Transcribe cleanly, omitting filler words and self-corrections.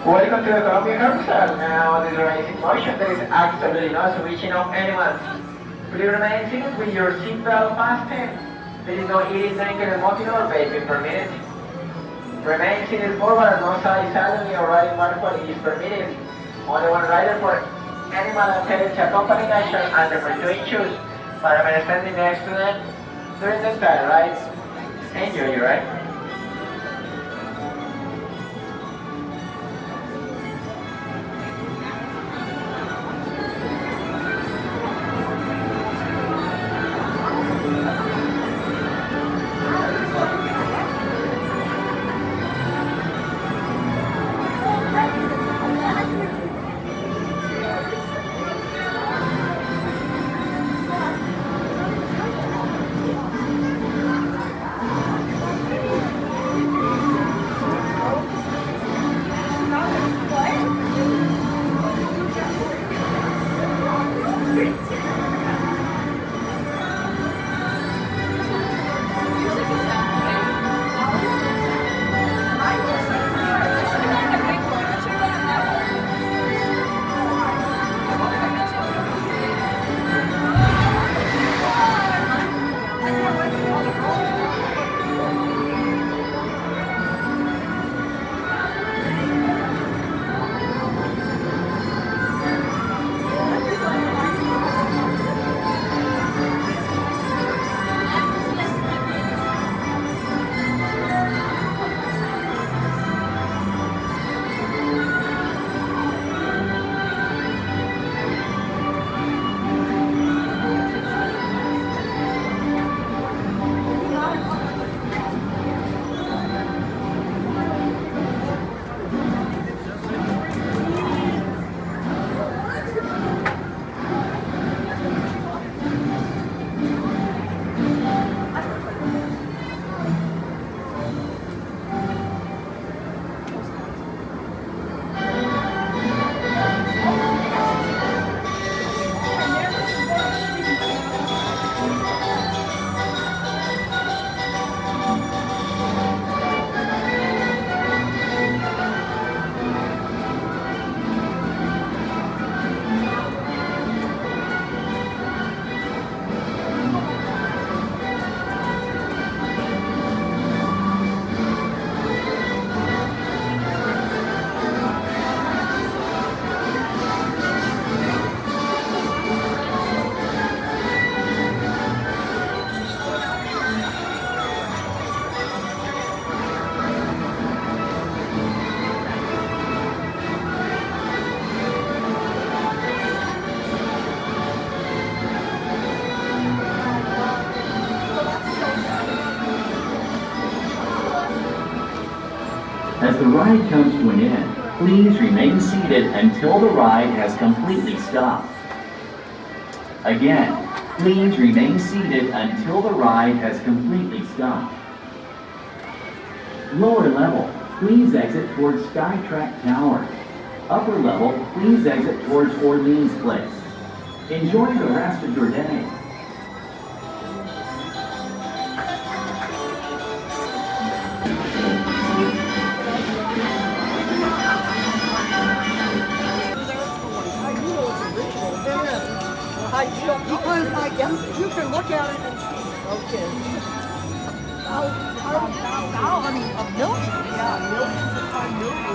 Welcome to the Columbia Carousel. Now, this racing motion, there is absolutely no switching of animals. Please remain seated with your seatbelt fastened. There is no eating, drinking, smoking, or vaping permitted. Remain seated forward, no side saddling or riding backward is permitted. Only one rider for animal and pet accompanying action under pursuing shoes. Paramedic standing next to them during the style, right? Enjoy your ride. As the ride comes to an end, please remain seated until the ride has completely stopped. Again, please remain seated until the ride has completely stopped. Lower level, please exit towards Skytrack Tower. Upper level, please exit towards Orleans Place. Enjoy the rest of your day. Because I guess you can look at it and see. Okay. I mean, a million. Yeah, millions upon millions.